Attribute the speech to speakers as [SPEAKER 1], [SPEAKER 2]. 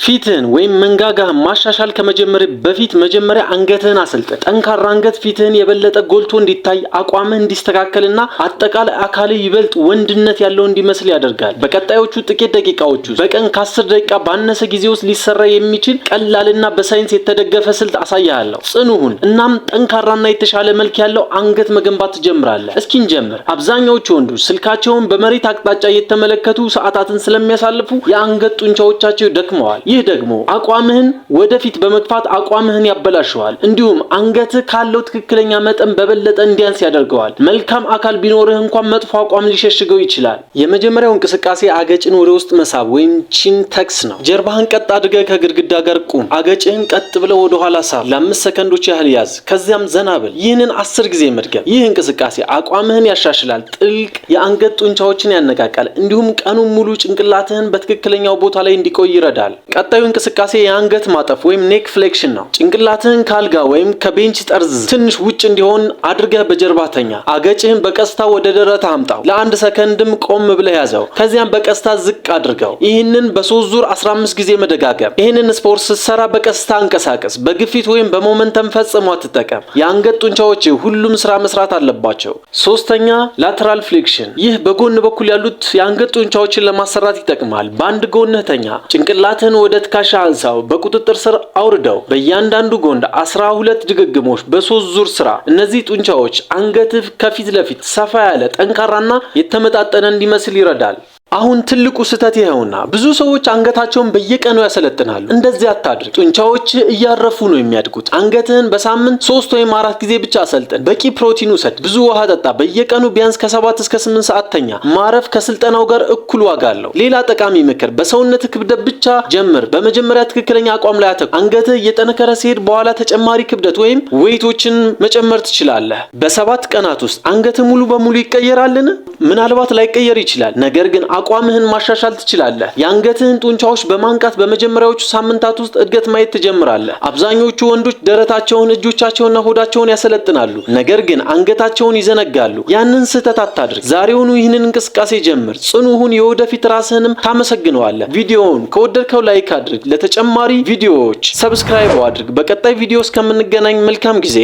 [SPEAKER 1] ፊትህን ወይም መንጋጋህን ማሻሻል ከመጀመር በፊት መጀመሪያ አንገትህን አሰልጥን። ጠንካራ አንገት ፊትህን የበለጠ ጎልቶ እንዲታይ፣ አቋምህ እንዲስተካከልና አጠቃላይ አካልህ ይበልጥ ወንድነት ያለው እንዲመስል ያደርጋል። በቀጣዮቹ ጥቂት ደቂቃዎች ውስጥ በቀን ከ10 ደቂቃ ባነሰ ጊዜ ውስጥ ሊሰራ የሚችል ቀላልና በሳይንስ የተደገፈ ስልት አሳያለሁ። ጽኑ ሁን፣ እናም ጠንካራና የተሻለ መልክ ያለው አንገት መገንባት ትጀምራለህ። እስኪ እንጀምር። አብዛኛዎቹ ወንዶች ስልካቸውን በመሬት አቅጣጫ እየተመለከቱ ሰዓታትን ስለሚያሳልፉ የአንገት ጡንቻዎቻቸው ደክመዋል። ይህ ደግሞ አቋምህን ወደፊት በመግፋት አቋምህን ያበላሸዋል። እንዲሁም አንገትህ ካለው ትክክለኛ መጠን በበለጠ እንዲያንስ ያደርገዋል። መልካም አካል ቢኖርህ እንኳን መጥፎ አቋም ሊሸሽገው ይችላል። የመጀመሪያው እንቅስቃሴ አገጭን ወደ ውስጥ መሳብ ወይም ቺን ተክስ ነው። ጀርባህን ቀጥ አድርገህ ከግድግዳ ጋር ቁም። አገጭህን ቀጥ ብለው ወደ ኋላ ሳብ። ለ5 ሰከንዶች ያህል ያዝ። ከዚያም ዘና በል። ይህንን 10 ጊዜ መድገም። ይህ እንቅስቃሴ አቋምህን ያሻሽላል፣ ጥልቅ የአንገት ጡንቻዎችን ያነቃቃል፣ እንዲሁም ቀኑን ሙሉ ጭንቅላትህን በትክክለኛው ቦታ ላይ እንዲቆይ ይረዳል። ቀጣዩ እንቅስቃሴ የአንገት ማጠፍ ወይም ኔክ ፍሌክሽን ነው። ጭንቅላትህን ካልጋ ወይም ከቤንች ጠርዝ ትንሽ ውጭ እንዲሆን አድርገህ በጀርባ ተኛ። አገጭህን በቀስታ ወደ ደረት አምጣው። ለ1 ሰከንድም ቆም ብለህ ያዘው። ከዚያም በቀስታ ዝቅ አድርገው። ይህንን በ3 ዙር 15 ጊዜ መደጋገም። ይህንን ስፖርት ስትሰራ በቀስታ አንቀሳቀስ። በግፊት ወይም በሞመንተም ፈጽሞ አትጠቀም። የአንገት ጡንቻዎች ሁሉም ስራ መስራት አለባቸው። ሶስተኛ ላተራል ፍሌክሽን። ይህ በጎን በኩል ያሉት የአንገት ጡንቻዎችን ለማሰራት ይጠቅማል። በአንድ ጎንህ ተኛ። ጭንቅላትህን ወደ ትከሻ አንሳው። በቁጥጥር ስር አውርደው። በእያንዳንዱ ጎን 12 ድግግሞች በ3 ዙር ስራ። እነዚህ ጡንቻዎች አንገትህ ከፊት ለፊት ሰፋ ያለ፣ ጠንካራና የተመጣጠነ እንዲመስል ይረዳል። አሁን ትልቁ ስህተት ይሄውና ብዙ ሰዎች አንገታቸውን በየቀኑ ያሰለጥናሉ። እንደዚህ አታድርግ። ጡንቻዎች እያረፉ ነው የሚያድጉት። አንገትህን በሳምንት 3 ወይም 4 ጊዜ ብቻ አሰልጥን። በቂ ፕሮቲን ውሰድ። ብዙ ውሃ ጠጣ። በየቀኑ ቢያንስ ከ7 እስከ 8 ሰዓት ተኛ። ማረፍ ከስልጠናው ጋር እኩል ዋጋ አለው። ሌላ ጠቃሚ ምክር፣ በሰውነት ክብደት ብቻ ጀምር። በመጀመሪያ ትክክለኛ አቋም ላይ አተኩር። አንገትህ እየጠነከረ ሲሄድ በኋላ ተጨማሪ ክብደት ወይም ዌይቶችን መጨመር ትችላለህ። በ7 ቀናት ውስጥ አንገትህ ሙሉ በሙሉ ይቀየራልን? ምናልባት ላይቀየር ይችላል። ነገር ግን አቋምህን ማሻሻል ትችላለህ። የአንገትህን ጡንቻዎች በማንቃት በመጀመሪያዎቹ ሳምንታት ውስጥ እድገት ማየት ትጀምራለህ። አብዛኞቹ ወንዶች ደረታቸውን፣ እጆቻቸውንና ሆዳቸውን ያሰለጥናሉ፣ ነገር ግን አንገታቸውን ይዘነጋሉ። ያንን ስህተት አታድርግ። ዛሬውኑ ይህንን እንቅስቃሴ ጀምር። ጽኑ ሁን። የወደፊት ራስህንም ታመሰግነዋለህ። ቪዲዮውን ከወደድከው ላይክ አድርግ። ለተጨማሪ ቪዲዮዎች ሰብስክራይብ አድርግ። በቀጣይ ቪዲዮ እስከምንገናኝ መልካም ጊዜ